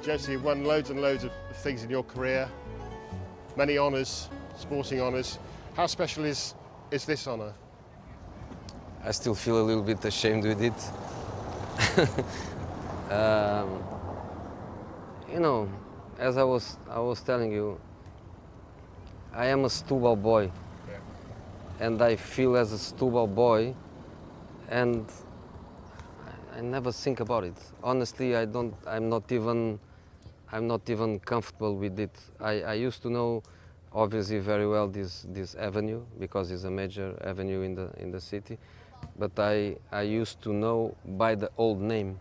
Jose, you've won loads and loads of things in your career, many honours, sporting honours. How special is this honour? I still feel a little bit ashamed with it. You know, as I was telling you, I am a Setúbal boy, and I feel as a Setúbal boy, and I never think about it. Honestly, I'm not even comfortable with it. I used to know, obviously, very well this avenue because it's a major avenue in the city, but I used to know by the old name.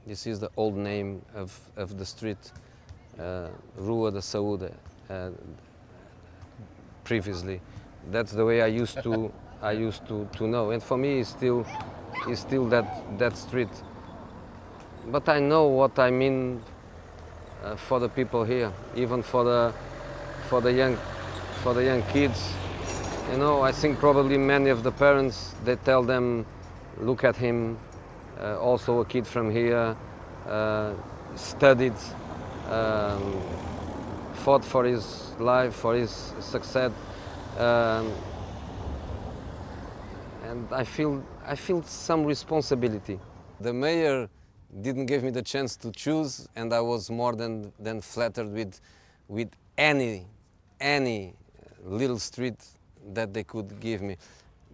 This is the old name of the street, Rua da Saúde. Previously, that's the way I used to know, and for me it's still that street. But I know what I mean for the people here, even for the young kids. You know, I think probably many of the parents, they tell them, look at him, also a kid from here, studied, fought for his life, for his success, and I feel some responsibility. The mayor didn't give me the chance to choose, and I was more than flattered with any little street that they could give me.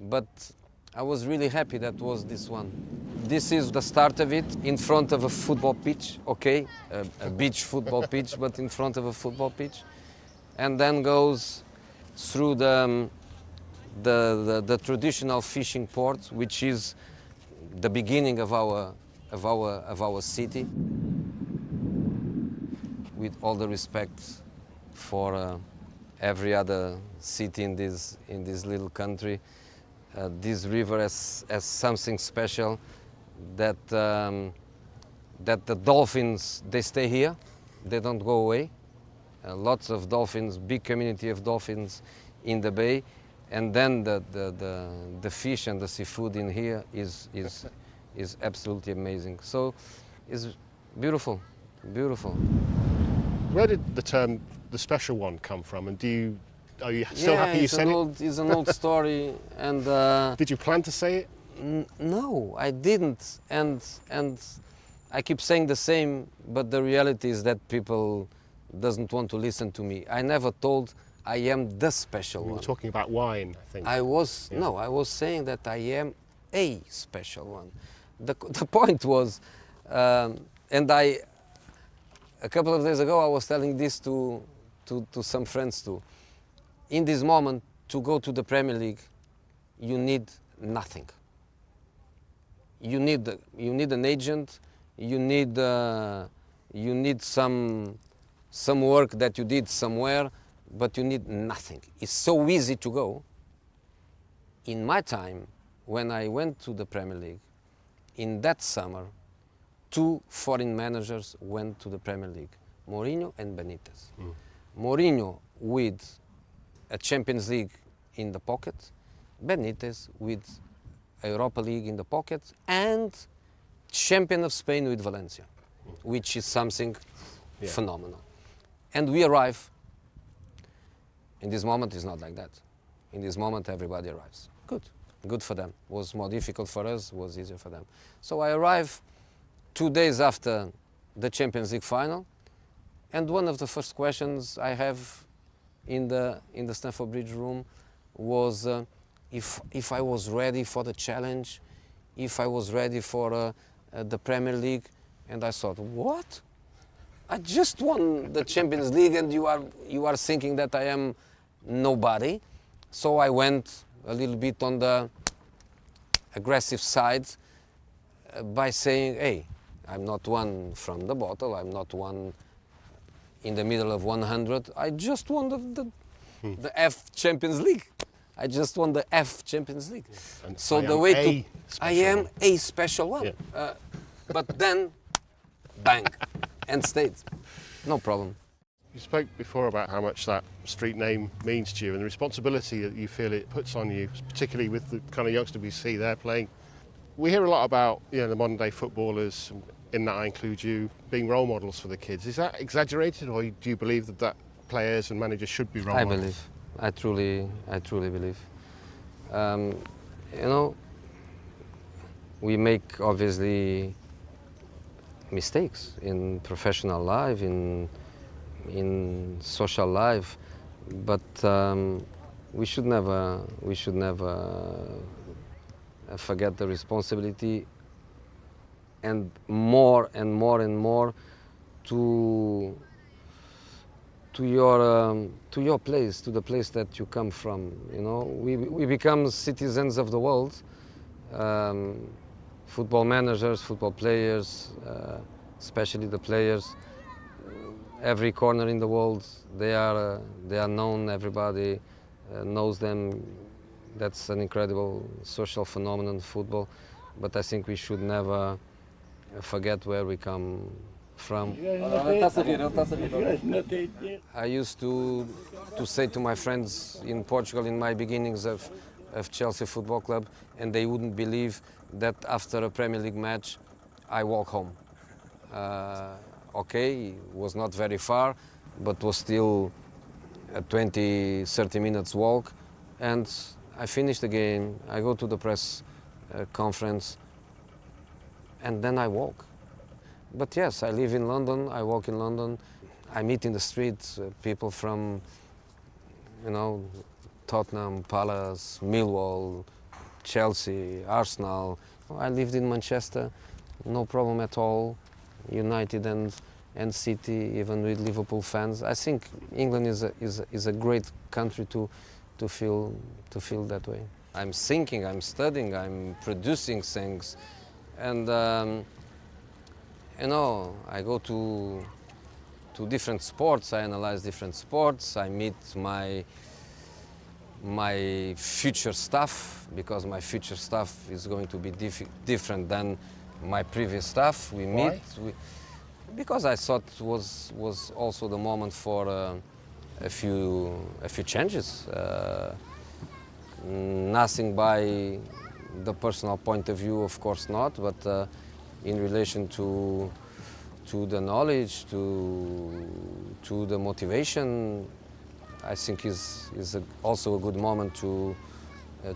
But I was really happy that was this one. This is the start of it, in front of a football pitch, okay, a beach football pitch, but in front of a football pitch, and then goes through the traditional fishing port, which is the beginning of our city. With all the respect for every other city in this little country, this river has something special, that the dolphins, they stay here, they don't go away. Lots of dolphins, big community of dolphins in the bay, and then the fish and the seafood in here is absolutely amazing. So it's beautiful. Where did the term "the special one" come from, and are you still happy you said it? It's an old story, and did you plan to say it? No, I didn't, and I keep saying the same, but the reality is that people doesn't want to listen to me. I never told I am the special one. You were talking about wine, I think. I was saying that I am a special one. The point was, and a couple of days ago I was telling this to some friends too. In this moment, to go to the Premier League, you need nothing. You need an agent. You need some work that you did somewhere, but you need nothing. It's so easy to go. In my time, when I went to the Premier League, in that summer, 2 foreign managers went to the Premier League, Mourinho and Benitez. Mourinho with a Champions League in the pocket, Benitez with a Europa League in the pocket, and champion of Spain with Valencia, which is something phenomenal. And we arrive. In this moment, it's not like that. In this moment, everybody arrives. Good for them. Was more difficult for us, was easier for them. So I arrive 2 days after the Champions League final, and one of the first questions I have in the Stamford Bridge room was if I was ready for the challenge, if I was ready for the Premier League, and I thought, what? I just won the Champions League, and you are thinking that I am nobody. So I went a little bit on the aggressive side by saying, hey, I'm not one from the bottle, I'm not one in the middle of 100. I just won the F Champions League. I just won the F Champions League. And so I am a special one. Yeah. But then, bang, and stayed. No problem. You spoke before about how much that street name means to you and the responsibility that you feel it puts on you, particularly with the kind of youngsters we see there playing. We hear a lot about the modern day footballers in that I include you, being role models for the kids. Is that exaggerated, or do you believe that players and managers should be role I models? believe. I truly believe. Um, you know, we make obviously mistakes in professional life, in social life, but we should never forget the responsibility, and more and more and more to your place, to the place that you come from. You know, we become citizens of the world. Football managers, football players, especially the players. Every corner in the world, they are known. Everybody knows them. That's an incredible social phenomenon, football. But I think we should never forget where we come from. I used to say to my friends in Portugal in my beginnings of Chelsea Football Club, and they wouldn't believe that after a Premier League match I walk home. Okay, it was not very far, but was still a 20-30 minutes walk, and I finish the game, I go to the press conference, and then I walk. But yes, I live in London, I walk in London, I meet in the streets people from, you know, Tottenham, Palace, Millwall, Chelsea, Arsenal. I lived in Manchester, no problem at all. United and City, even with Liverpool fans. I think England is a great country to feel that way. I'm thinking, I'm studying, I'm producing things, and you know, I go to different sports. I analyze different sports. I meet my future staff, because my future staff is going to be different than my previous staff. We meet because I thought was also the moment for a few changes. Nothing by the personal point of view, of course not, but in relation to the knowledge, to the motivation, I think is also a good moment to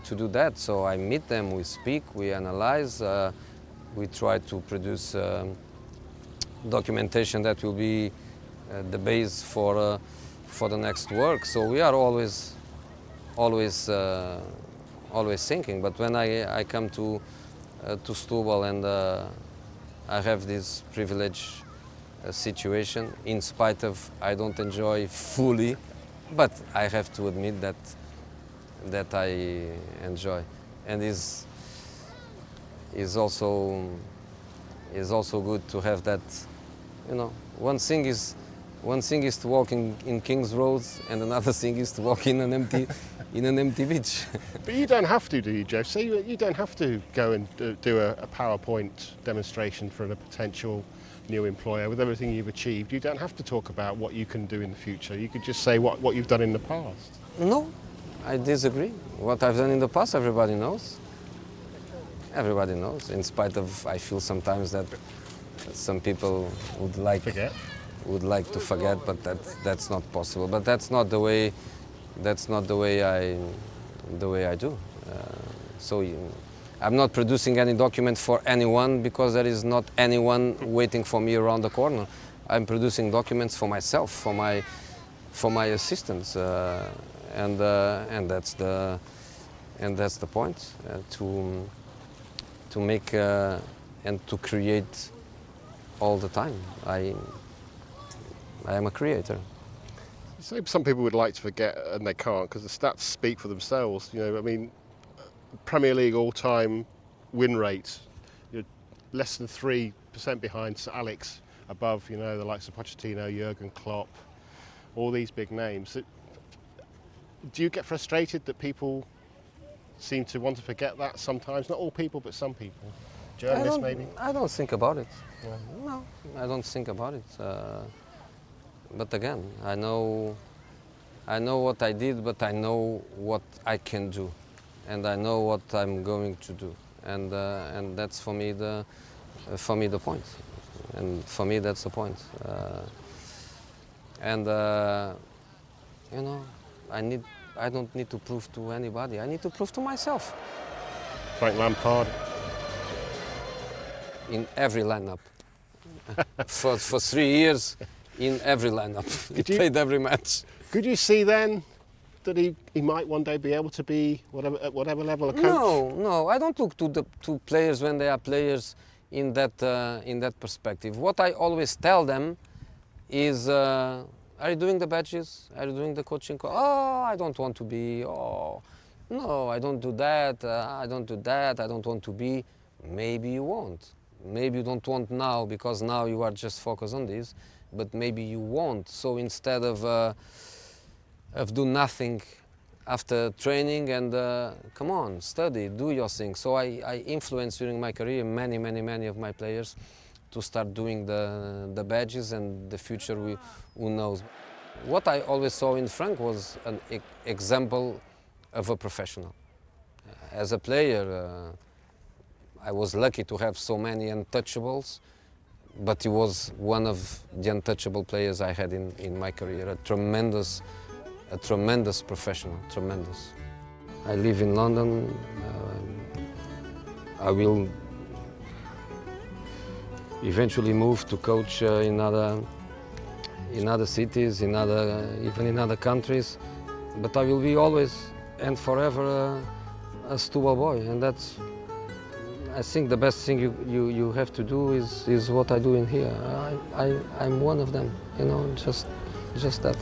do that. So I meet them, we speak, we analyze, we try to produce documentation that will be the base for the next work. So we are always thinking. But when I come to Setúbal and I have this privileged situation, in spite of I don't enjoy fully, but I have to admit that I enjoy, and is also good to have that. You know, one thing is to walk in King's Road, and another thing is to walk in an empty beach. But you don't have to, do you, Jeff? So you don't have to go and do a PowerPoint demonstration for a potential new employer with everything you've achieved. You don't have to talk about what you can do in the future. You could just say what you've done in the past. No, I disagree. What I've done in the past, everybody knows. Everybody knows. In spite of, I feel sometimes that some people would like to forget, but that's not possible. But that's not the way. That's not the way I do. So I'm not producing any document for anyone, because there is not anyone waiting for me around the corner. I'm producing documents for myself, for my assistants, and that's the point, to make and to create all the time. I am a creator. So some people would like to forget, and they can't, because the stats speak for themselves. You know, I mean, Premier League all-time win rate, you're less than 3% behind Sir Alex, above, you know, the likes of Pochettino, Jurgen Klopp, all these big names. Do you get frustrated that people seem to want to forget that sometimes? Not all people, but some people. Journalists, maybe? I don't think about it. No, I don't think about it. But again, I know what I did, but I know what I can do, and I know what I'm going to do, and that's for me the point. and for me that's the point. And you know, I don't need to prove to anybody. I need to prove to myself. Frank Lampard. In every lineup. for 3 years, in every lineup. He played every match. Could you see then that he might one day be able to be at whatever level a coach? No, I don't look to players when they are players in that perspective. What I always tell them is, are you doing the badges? Are you doing the coaching? Oh, I don't want to be. Oh, no, I don't do that. I don't do that. I don't want to be. Maybe you won't. Maybe you don't want now because now you are just focused on this. But maybe you won't. So instead of do nothing after training and come on, study, do your thing. So I influenced during my career many of my players to start doing the badges, and the future, who knows. What I always saw in Frank was an example of a professional. As a player, I was lucky to have so many untouchables, but he was one of the untouchable players I had in my career. A tremendous professional, tremendous. I live in London. I will eventually move to coach in other cities, even in other countries. But I will be always and forever a Setúbal boy, and that's, I think, the best thing you have to do is what I do in here. I'm one of them, you know, just that.